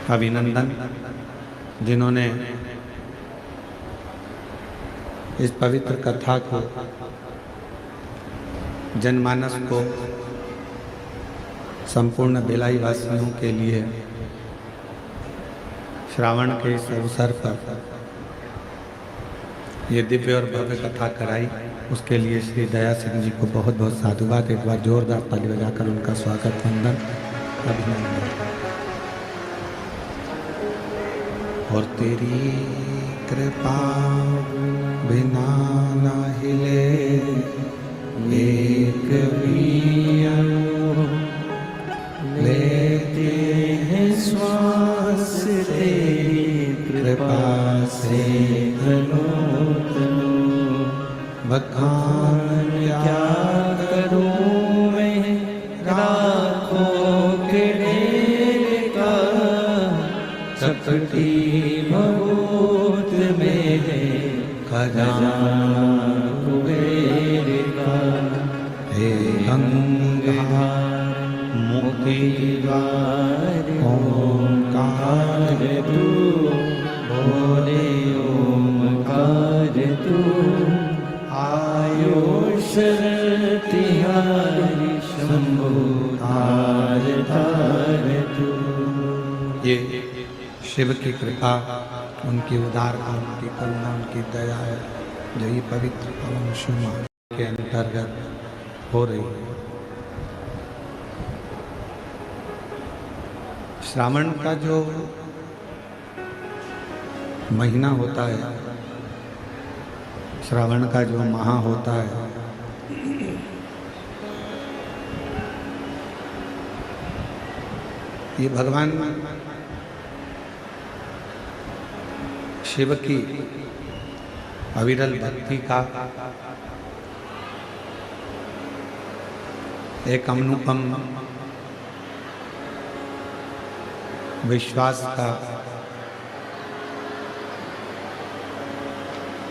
अभिनंदन जिन्होंने इस पवित्र कथा को जनमानस को संपूर्ण भिलाई वासियों के लिए श्रावण के इस अवसर पर ये दिव्य और भव्य कथा कराई, उसके लिए श्री दया सिंह जी को बहुत बहुत साधुवाद। एक बार जोरदार ताली बजाकर उनका स्वागत वंदन अभिनंदन। और तेरी कृपा बिना न हिले एक भी अणु, लेते हैं श्वास तेरी कृपा से तनु। बखान क्या करूं मैं राखों के ढेर का, चपटी बहुत मेरे खजाना कुबेर का। हे गंगा मुक्ति द्वार ओंकार तू, बोले ओंकार तू। आयुष तिहारी शंभु तार तार तू। ये शिव की कृपा, उनकी उदारता, उनकी करुणा, उनकी दया है जो ये पवित्र पावन शुमा के अंतर्गत हो रही है। श्रावण का जो महीना होता है, श्रावण का जो माह होता है, ये भगवान शिव की अविरल भक्ति का एक अनुपम विश्वास का,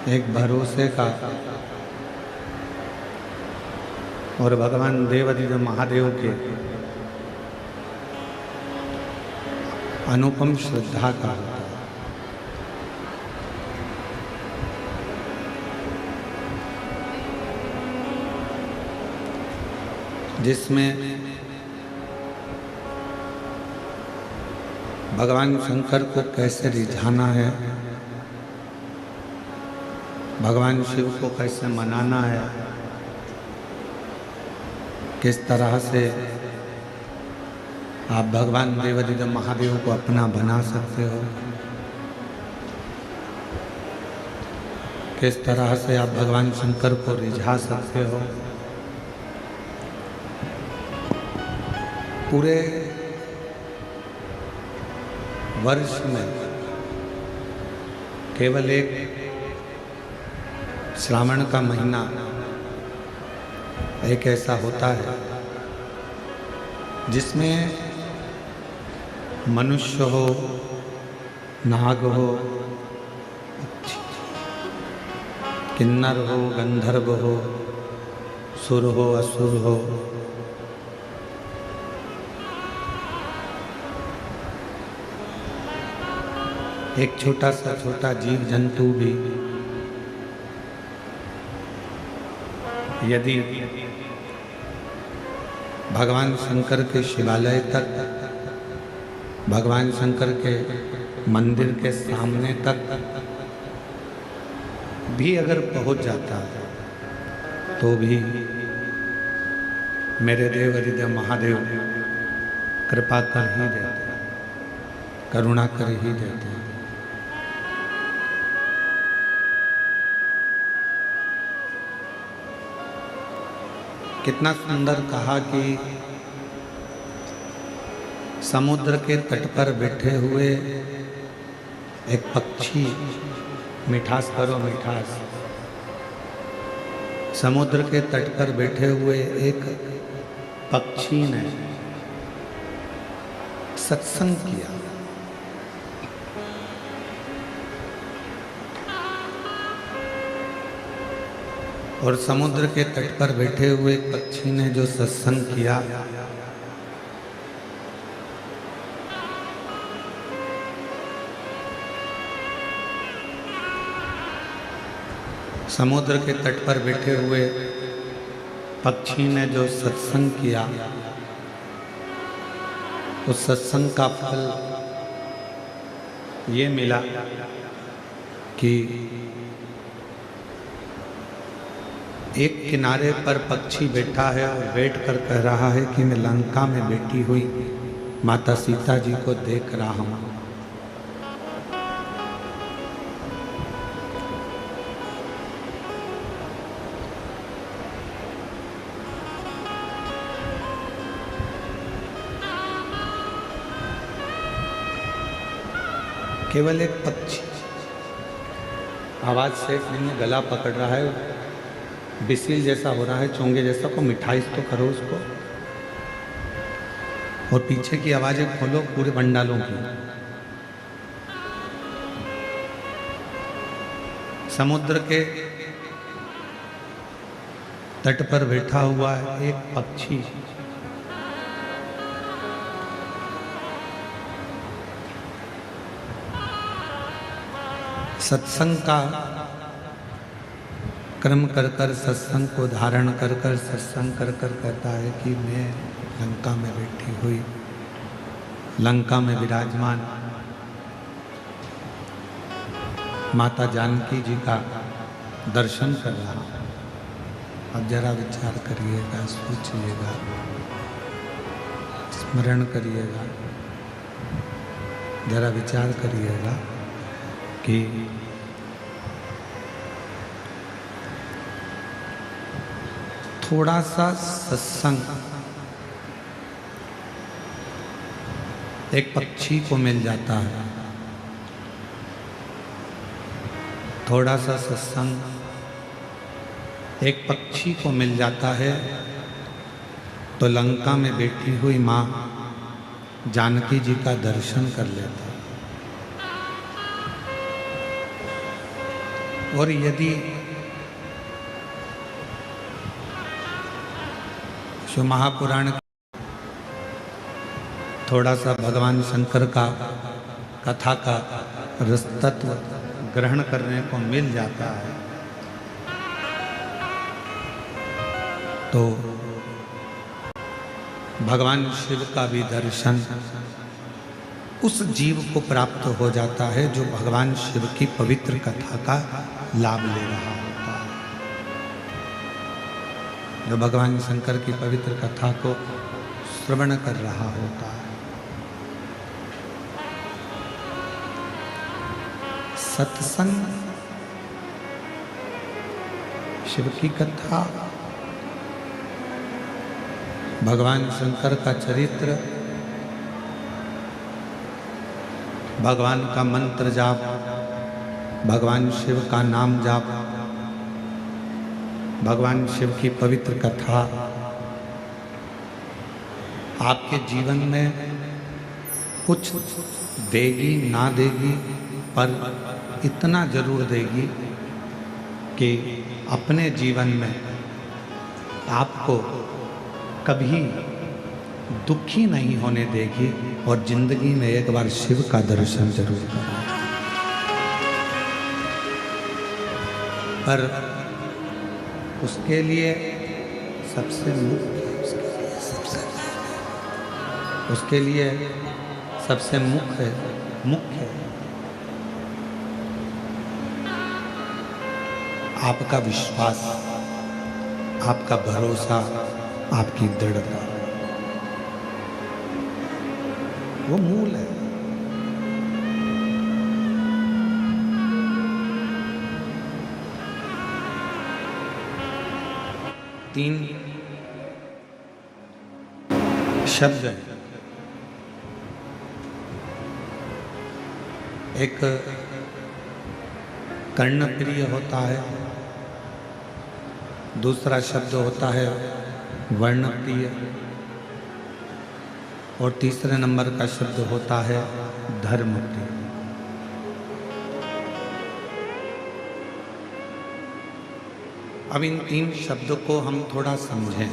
एक भरोसे का और भगवान देवाधिदेव महादेव के अनुपम श्रद्धा का होता है। जिसमें भगवान शंकर को कैसे रिझाना है, भगवान शिव को कैसे मनाना है, किस तरह से आप भगवान देवाधिदेव महादेव को अपना बना सकते हो, किस तरह से आप भगवान शंकर को रिझा सकते हो। पूरे वर्ष में केवल एक श्रावण का महीना एक ऐसा होता है जिसमें मनुष्य हो, नाग हो, किन्नर हो, गंधर्व हो, सुर हो, असुर हो, एक छोटा सा छोटा जीव जंतु भी यदि भगवान शंकर के शिवालय तक, भगवान शंकर के मंदिर के सामने तक भी अगर पहुंच जाता है तो भी मेरे देवाधिदेव महादेव कृपा कर ही देते हैं, करुणा कर ही देते हैं। कितना सुंदर कहा कि समुद्र के तट पर बैठे हुए एक पक्षी, मिठास करो मिठास, समुद्र के तट पर बैठे हुए एक पक्षी ने सत्संग किया। और समुद्र के तट पर बैठे हुए पक्षी ने जो सत्संग किया समुद्र के तट पर बैठे हुए पक्षी ने जो सत्संग किया, उस सत्संग का फल ये मिला कि एक किनारे पर पक्षी बैठा है और बैठकर कह रहा है कि मैं लंका में बैठी हुई माता सीता जी को देख रहा हूँ। केवल एक पक्षी आवाज सेठ नहीं है, गला पकड़ रहा है, बिसिल जैसा हो रहा है, चोंगे जैसा, को मिठाई तो करो उसको, और पीछे की आवाजें खोलो पूरे पंडालों की। समुद्र के तट पर बैठा हुआ है एक पक्षी, सत्संग का कर्म कर कर, सत्संग को धारण कर कर, सत्संग कर कर कहता है कि मैं लंका में बैठी हुई, लंका में विराजमान माता जानकी जी का दर्शन कर रहा हूँ। अब जरा विचार करिएगा, सोचिएगा, स्मरण करिएगा, जरा विचार करिएगा कि थोड़ा सा सत्संग एक पक्षी को मिल जाता है, थोड़ा सा सत्संग एक पक्षी को मिल जाता है तो लंका में बैठी हुई माँ जानकी जी का दर्शन कर लेता है। और यदि जो महापुराण थोड़ा सा भगवान शंकर का कथा का रसतत्व ग्रहण करने को मिल जाता है तो भगवान शिव का भी दर्शन उस जीव को प्राप्त हो जाता है जो भगवान शिव की पवित्र कथा का लाभ ले रहा होता है, जो भगवान शंकर की पवित्र कथा को श्रवण कर रहा होता है। सत्संग, शिव की कथा, भगवान शंकर का चरित्र, भगवान का मंत्र जाप, भगवान शिव का नाम जाप, भगवान शिव की पवित्र कथा आपके जीवन में कुछ देगी ना देगी, पर इतना जरूर देगी कि अपने जीवन में आपको कभी दुखी नहीं होने देगी और जिंदगी में एक बार शिव का दर्शन जरूर करें। पर उसके लिए सबसे मुख्य आपका विश्वास, आपका भरोसा, आपकी दृढ़ता, वो मूल है। तीन शब्द हैं, एक कर्णप्रिय होता है, दूसरा शब्द होता है वर्णप्रिय, और तीसरे नंबर का शब्द होता है धर्मप्रिय। अब इन तीन शब्दों को हम थोड़ा समझें।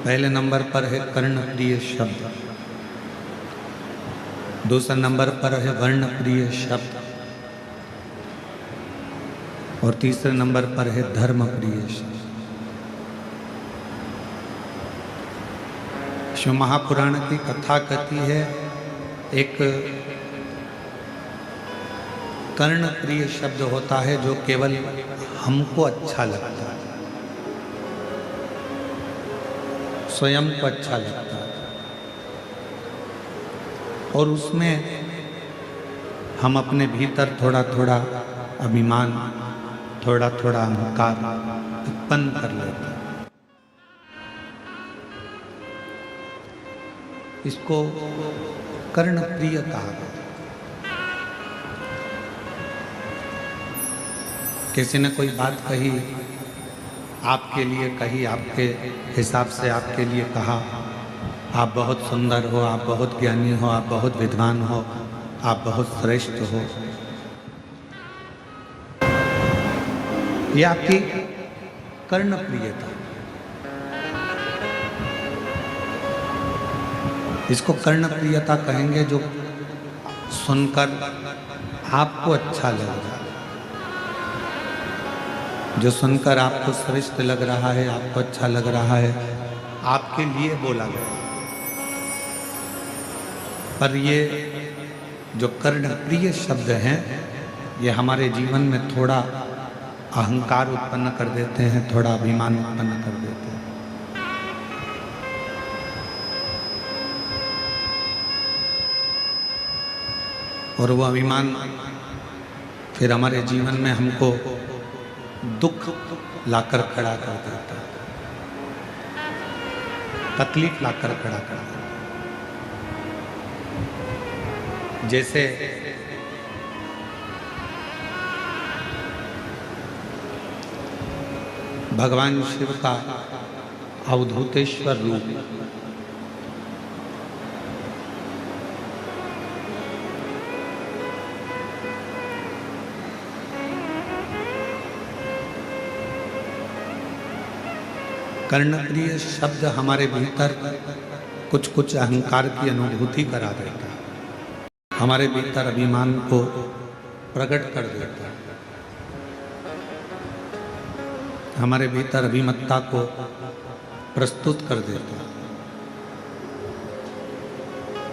पहले नंबर पर है कर्णप्रिय शब्द, दूसरे नंबर पर है वर्णप्रिय शब्द, और तीसरे नंबर पर है धर्म प्रिय शब्द। शिव महापुराण की कथा कहती है एक कर्ण प्रिय शब्द होता है जो केवल हमको अच्छा लगता है, स्वयं को अच्छा लगता है, और उसमें हम अपने भीतर थोड़ा थोड़ा अभिमान, थोड़ा थोड़ा अहंकार उत्पन्न कर लेते हैं। इसको कर्ण प्रिय कहा गया। किसी ने कोई बात कही, आपके लिए कही, आपके हिसाब से आपके लिए कहा, आप बहुत सुंदर हो, आप बहुत ज्ञानी हो, आप बहुत विद्वान हो, आप बहुत श्रेष्ठ हो, ये आपकी कर्ण प्रियता। इसको कर्ण प्रियता कहेंगे जो सुनकर आपको अच्छा लग रहा है, जो सुनकर आपको श्रेष्ठ लग रहा है, आपको अच्छा लग रहा है, आपके लिए बोला गया। पर ये जो कर्ण प्रिय शब्द हैं, ये हमारे जीवन में थोड़ा अहंकार उत्पन्न कर देते हैं, थोड़ा अभिमान उत्पन्न कर देते हैं। और वो अभिमान फिर हमारे जीवन में हमको दुख लाकर खड़ा कर देता है, तकलीफ लाकर खड़ा कर देता है। जैसे भगवान शिव का अवधूतेश्वर रूप, कर्णप्रिय शब्द हमारे भीतर कुछ कुछ अहंकार की अनुभूति करा देता है, हमारे भीतर अभिमान को प्रकट कर देता है, हमारे भीतर अभिमत्ता को प्रस्तुत कर देता है।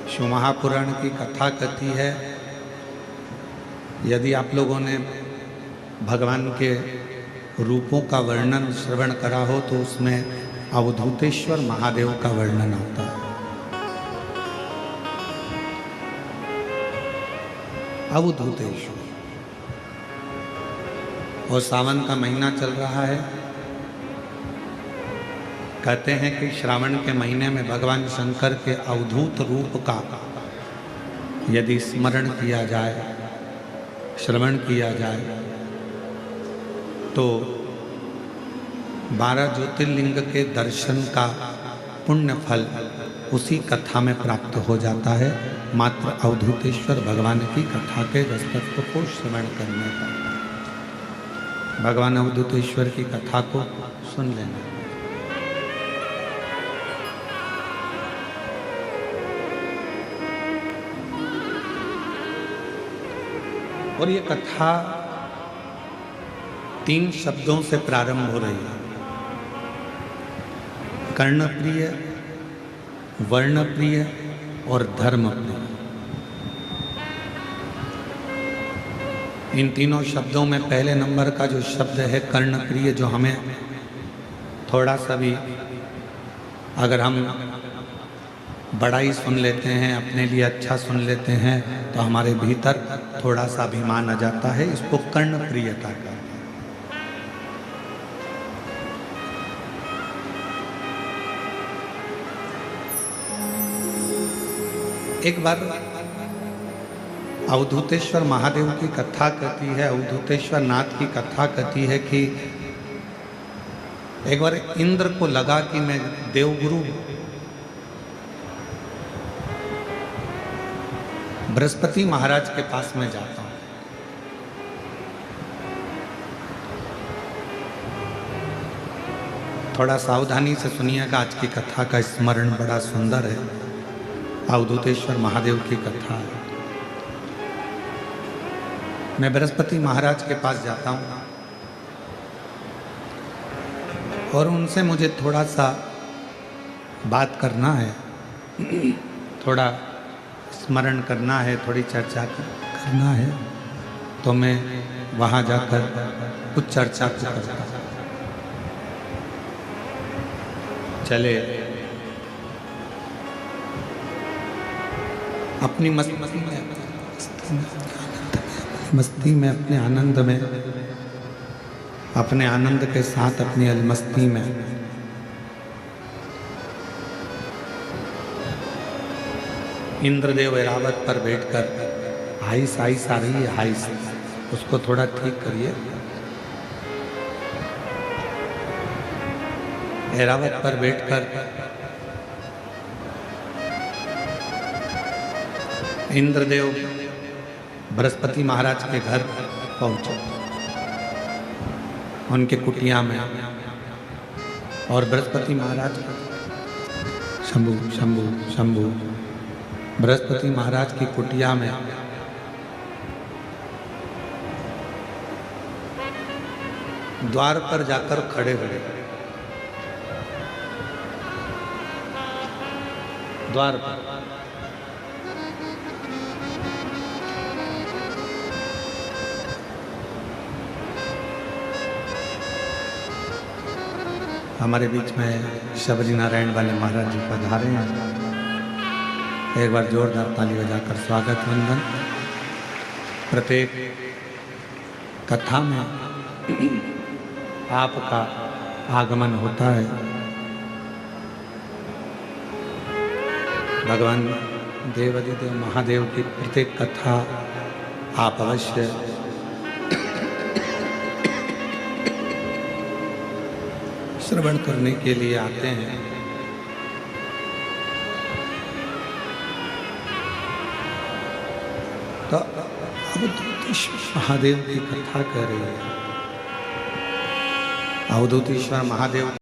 शिव महापुराण की कथा कहती है, यदि आप लोगों ने भगवान के रूपों का वर्णन श्रवण करा हो तो उसमें अवधूतेश्वर महादेव का वर्णन आता है। अवधूतेश्वर, और सावन का महीना चल रहा है। कहते हैं कि श्रावण के महीने में भगवान शंकर के अवधूत रूप का यदि स्मरण किया जाए, श्रवण किया जाए, तो 12 ज्योतिर्लिंग के दर्शन का पुण्य फल उसी कथा में प्राप्त हो जाता है, मात्र अवधूतेश्वर भगवान की कथा के रसतत्व को श्रवण करने का। भगवान अवधूतेश्वर की कथा को सुन लेना। और ये कथा 3 शब्दों से प्रारंभ हो रही है, कर्णप्रिय, वर्णप्रिय और धर्मप्रिय। इन तीनों शब्दों में पहले नंबर का जो शब्द है कर्णप्रिय, जो हमें थोड़ा सा भी अगर हम बड़ा ही सुन लेते हैं, अपने लिए अच्छा सुन लेते हैं, तो हमारे भीतर थोड़ा सा अभिमान आ जाता है। इसको कर्णप्रियता कहते हैं। एक बार अवधूतेश्वर महादेव की कथा कहती है, अवधूतेश्वर नाथ की कथा कहती है कि एक बार इंद्र को लगा कि मैं देवगुरु बृहस्पति महाराज के पास में जाता हूं। थोड़ा सावधानी से सुनिएगा, आज की कथा का स्मरण बड़ा सुंदर है। अवधूतेश्वर महादेव की कथा है। मैं बृहस्पति महाराज के पास जाता हूँ और उनसे मुझे थोड़ा सा बात करना है, थोड़ा स्मरण करना है, थोड़ी चर्चा करना है, तो मैं वहाँ जाकर कुछ चर्चा करता हूँ। चले अपनी मस्ती में अपने आनंद में, अपने आनंद के साथ अपनी अलमस्ती में इंद्रदेव ऐरावत पर बैठकर हाइस हाइस आ रही है, हाइस, उसको थोड़ा ठीक करिए। ऐरावत पर बैठकर इंद्रदेव बृहस्पति महाराज के घर पहुंचे, उनके कुटिया में, और बृहस्पति महाराज शंभु शंभु शंभु बृहस्पति महाराज की कुटिया में द्वार पर जाकर खड़े हुए, द्वार पर। हमारे बीच में शबरी नारायण वाले महाराज जी पधारे हैं। एक बार जोरदार ताली बजाकर स्वागत वंदन। प्रत्येक कथा में आपका आगमन होता है। भगवान देवादिदेव महादेव की प्रत्येक कथा आप अवश्य श्रवण करने के लिए आते हैं। तो अवधूतेश्वर महादेव की कथा कह रही है। अवधूतेश्वर महादेव